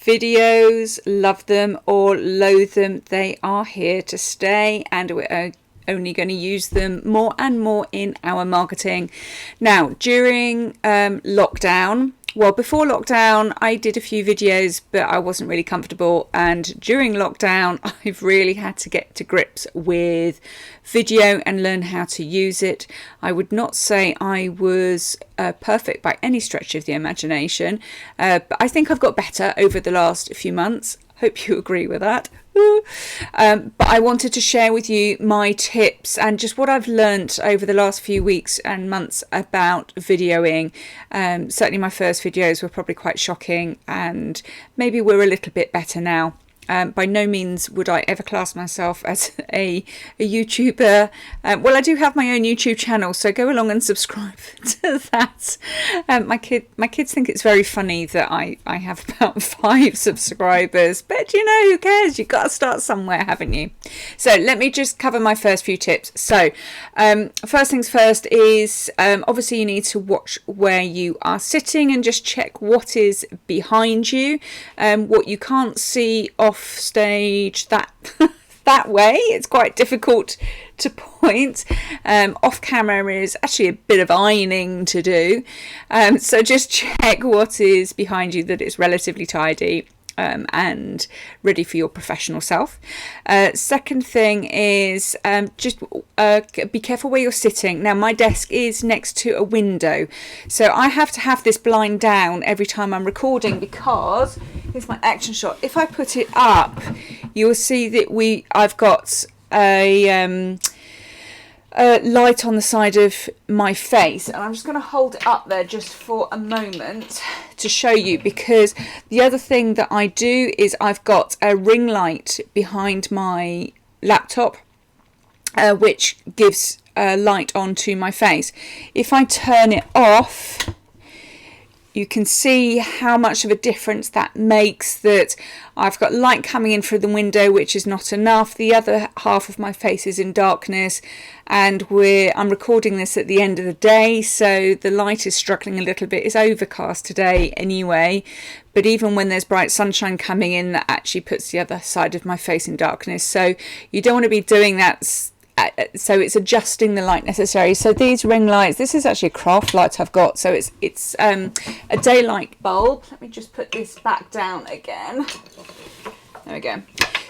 Videos, love them or loathe them, they are here to stay, and we're only going to use them more and more in our marketing. Now, during lockdown, well, before lockdown, I did a few videos, but I wasn't really comfortable. And during lockdown, I've really had to get to grips with video and learn how to use it. I would not say I was perfect by any stretch of the imagination, but I think I've got better over the last few months. Hope you agree with that. But I wanted to share with you my tips and just what I've learnt over the last few weeks and months about videoing. Certainly my first videos were probably quite shocking, and maybe we're a little bit better now. By no means would I ever class myself as a YouTuber. Well, I do have my own YouTube channel, so go along and subscribe to that. My kids think it's very funny that I have about 5 subscribers, but you know, who cares? You've got to start somewhere, haven't you? So let me just cover my first few tips. So first things first is obviously you need to watch where you are sitting and just check what is behind you. What you can't see off stage that way, it's quite difficult to point. Off camera is actually a bit of ironing to do, so just check what is behind you, that it's relatively tidy and ready for your professional self. Second thing is just be careful where you're sitting. Now, my desk is next to a window, so I have to have this blind down every time I'm recording, because here's my action shot. If I put it up, you'll see that I've got a light on the side of my face, and I'm just going to hold it up there just for a moment to show you, because the other thing that I do is I've got a ring light behind my laptop which gives light onto my face. If I turn it off, you can see how much of a difference that makes, that I've got light coming in through the window, which is not enough. The other half of my face is in darkness, and I'm recording this at the end of the day, so the light is struggling a little bit. It's overcast today anyway, but even when there's bright sunshine coming in, that actually puts the other side of my face in darkness. So you don't want to be doing that. So it's adjusting the light necessary. So these ring lights, this is actually a craft light I've got. So it's a daylight bulb. Let me just put this back down again. There we go.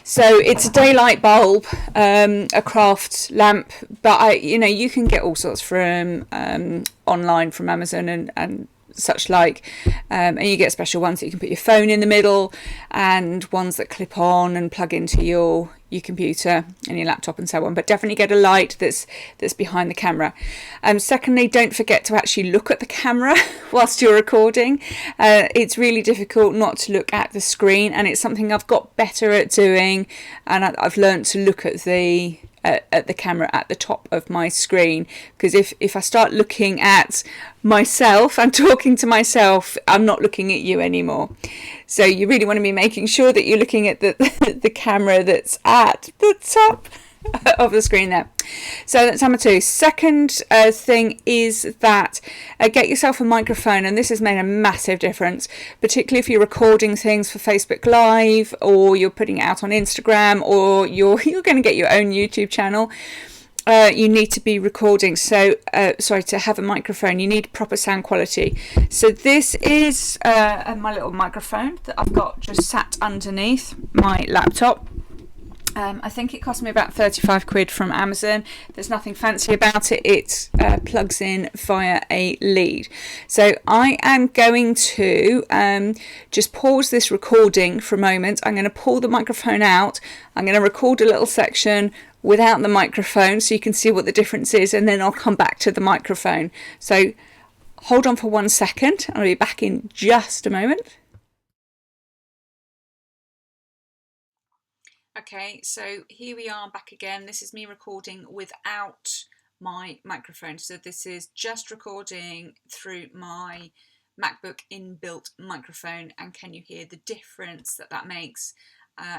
So it's a daylight bulb, a craft lamp, but you can get all sorts from online, from Amazon and such like, and you get special ones that you can put your phone in the middle, and ones that clip on and plug into your computer and your laptop and so on. But definitely get a light that's behind the camera. Secondly, don't forget to actually look at the camera whilst you're recording. It's really difficult not to look at the screen, and it's something I've got better at doing, and I've learned to look at the camera at the top of my screen, because if I start looking at myself and talking to myself, I'm not looking at you anymore. So you really want to be making sure that you're looking at the camera that's at the top of the screen there. So that's number 2. Second thing is that get yourself a microphone, and this has made a massive difference, particularly if you're recording things for Facebook Live, or you're putting it out on Instagram, or you're going to get your own YouTube channel. You need to be recording, so to have a microphone you need proper sound quality. So this is my little microphone that I've got just sat underneath my laptop. I think it cost me about 35 quid from Amazon. There's nothing fancy about it. It plugs in via a lead. So I am going to just pause this recording for a moment. I'm going to pull the microphone out. I'm going to record a little section without the microphone so you can see what the difference is, and then I'll come back to the microphone. So hold on for 1 second. I'll be back in just a moment. Okay, so here we are back again. This is me recording without my microphone. So this is just recording through my MacBook inbuilt microphone. And can you hear the difference that makes?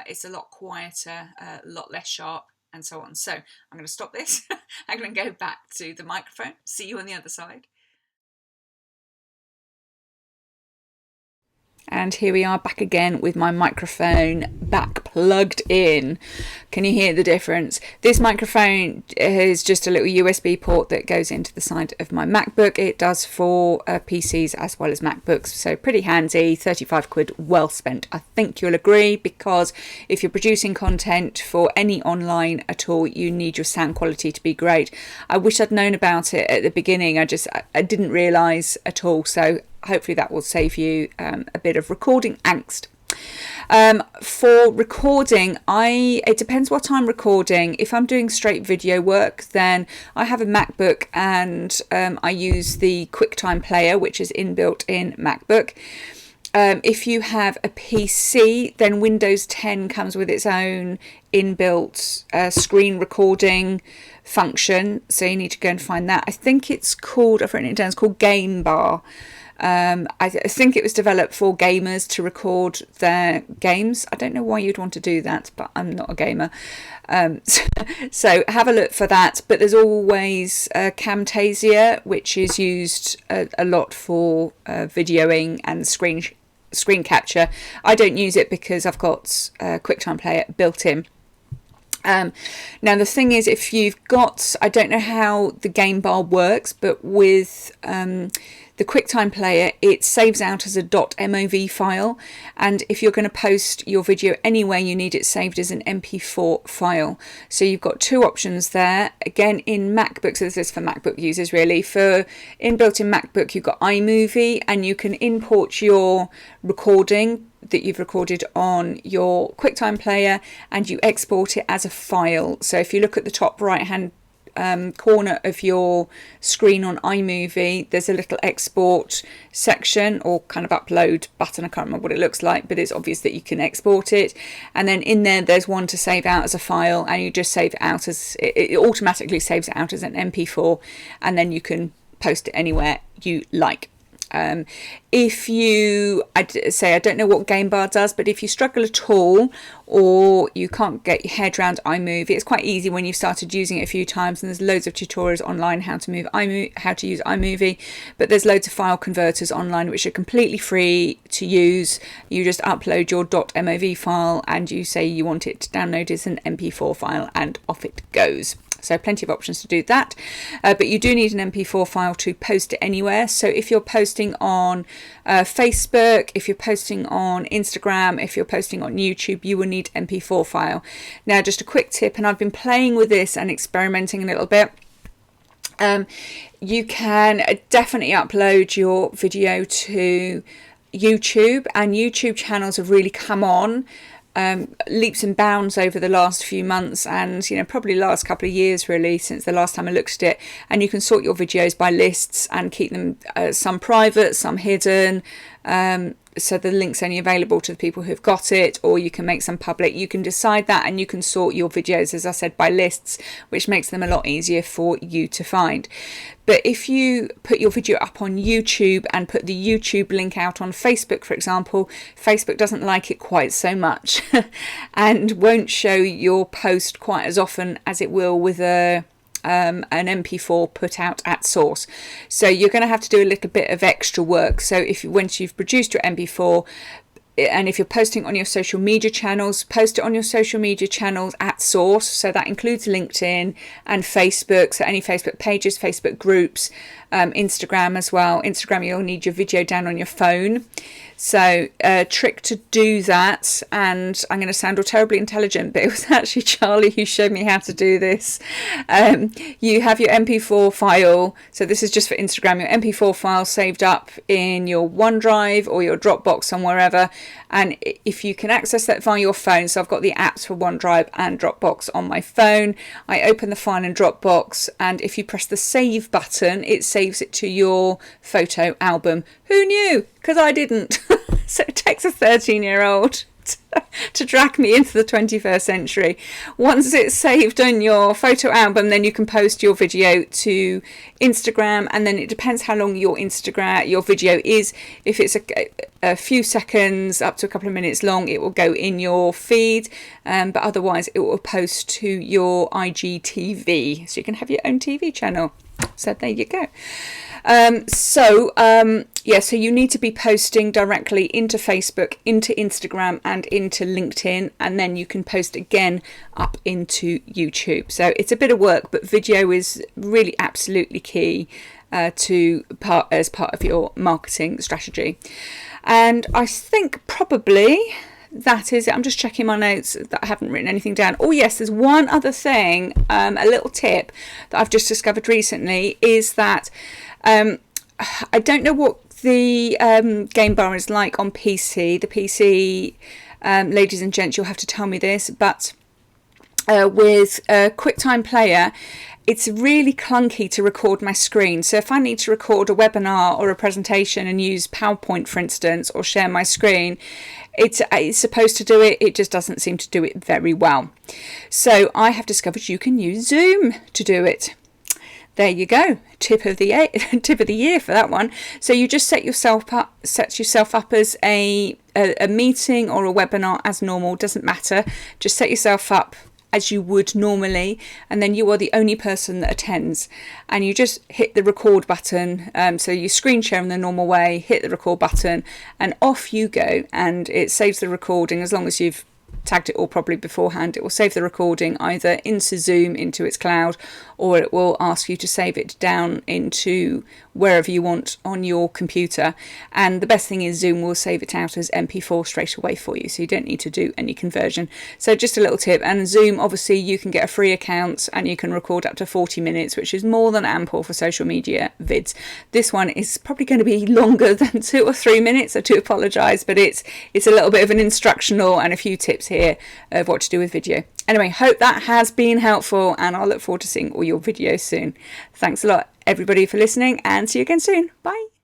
It's a lot quieter, a lot less sharp, and so on. So I'm going to stop this. I'm going to go back to the microphone. See you on the other side. And here we are back again with my microphone back plugged in. Can you hear the difference? This microphone is just a little USB port that goes into the side of my MacBook. It does for PCs as well as MacBooks, so pretty handy. 35 quid well spent, I think you'll agree, because if you're producing content for any online at all, you need your sound quality to be great. I wish I'd known about it at the beginning. I didn't realise at all, so hopefully that will save you a bit of recording angst. For recording, it depends what I'm recording. If I'm doing straight video work, then I have a MacBook and I use the QuickTime Player, which is inbuilt in MacBook. If you have a PC, then Windows 10 comes with its own inbuilt screen recording function, so you need to go and find that. I think it's called, I've written it down, it's called Game Bar. I think it was developed for gamers to record their games. I don't know why you'd want to do that, but I'm not a gamer. So have a look for that. But there's always Camtasia, which is used a lot for videoing and screen capture. I don't use it because I've got QuickTime Player built in. Now the thing is, if you've got, I don't know how the Game Bar works, but with the QuickTime Player, it saves out as a .mov file, and if you're going to post your video anywhere, you need it saved as an MP4 file. So you've got two options there. Again, in MacBook, so this is for MacBook users really. For inbuilt in MacBook, you've got iMovie, and you can import your recording that you've recorded on your QuickTime Player and you export it as a file. So if you look at the top right hand corner of your screen on iMovie, there's a little export section or kind of upload button. I can't remember what it looks like, but it's obvious that you can export it. And then in there's one to save out as a file, and you just save it out as, it automatically saves it out as an MP4, and then you can post it anywhere you like. If you, I'd say, I don't know what Game Bar does, but if you struggle at all or you can't get your head around iMovie, it's quite easy when you've started using it a few times, and there's loads of tutorials online how to use iMovie, but there's loads of file converters online which are completely free to use. You just upload your .mov file and you say you want it to download as an MP4 file, and off it goes. So plenty of options to do that, but you do need an MP4 file to post it anywhere. So if you're posting on Facebook, if you're posting on Instagram, if you're posting on YouTube, you will need MP4 file. Now, just a quick tip, and I've been playing with this and experimenting a little bit. You can definitely upload your video to YouTube, and YouTube channels have really come on leaps and bounds over the last few months, and probably last couple of years really, since the last time I looked at it. And you can sort your videos by lists and keep them some private, some hidden, so the link's only available to the people who've got it, or you can make some public. You can decide that, and you can sort your videos, as I said, by lists, which makes them a lot easier for you to find. But if you put your video up on YouTube and put the YouTube link out on Facebook, for example, Facebook doesn't like it quite so much and won't show your post quite as often as it will with an MP4 put out at source. So you're going to have to do a little bit of extra work. So once you've produced your MP4, and if you're posting on your social media channels, post it on your social media channels at source. So that includes LinkedIn and Facebook. So any Facebook pages, Facebook groups, Instagram as well. Instagram, you'll need your video down on your phone. So a trick to do that, and I'm going to sound all terribly intelligent, but it was actually Charlie who showed me how to do this. You have your MP4 file. So this is just for Instagram, your MP4 file saved up in your OneDrive or your Dropbox or wherever. And if you can access that via your phone, so I've got the apps for OneDrive and Dropbox on my phone. I open the file in Dropbox, and if you press the save button, it saves it to your photo album. Who knew? Because I didn't. So it takes a 13-year-old to drag me into the 21st century. Once it's saved on your photo album, then you can post your video to Instagram, and then it depends how long your video is. If it's a few seconds up to a couple of minutes long, it will go in your feed, but otherwise it will post to your IGTV, so you can have your own TV channel. So there you go. So you need to be posting directly into Facebook, into Instagram, and into LinkedIn, and then you can post again up into YouTube. So it's a bit of work, but video is really absolutely key as part of your marketing strategy. And I think probably that is it. I'm just checking my notes that I haven't written anything down. Oh yes, there's one other thing, a little tip that I've just discovered recently, is that I don't know what the game bar is like on PC. The PC, ladies and gents, you'll have to tell me this, but with QuickTime Player, it's really clunky to record my screen. So if I need to record a webinar or a presentation and use PowerPoint, for instance, or share my screen, it's supposed to do it. It just doesn't seem to do it very well. So I have discovered you can use Zoom to do it. There you go. Tip of the year for that one. So you just set yourself up as a meeting or a webinar as normal. Doesn't matter. Just set yourself up as you would normally, and then you are the only person that attends, and you just hit the record button. So you screen share in the normal way, hit the record button, and off you go, and it saves the recording. As long as you've tagged it all properly beforehand, it will save the recording either into Zoom, into its cloud, or it will ask you to save it down into wherever you want on your computer. And the best thing is Zoom will save it out as MP4 straight away for you, so you don't need to do any conversion. So just a little tip. And Zoom, obviously you can get a free account and you can record up to 40 minutes, which is more than ample for social media vids. This one is probably going to be longer than 2 or 3 minutes. I do apologise, but it's a little bit of an instructional and a few tips here of what to do with video. Anyway, hope that has been helpful, and I'll look forward to seeing all your videos soon. Thanks a lot, everybody, for listening, and see you again soon. Bye.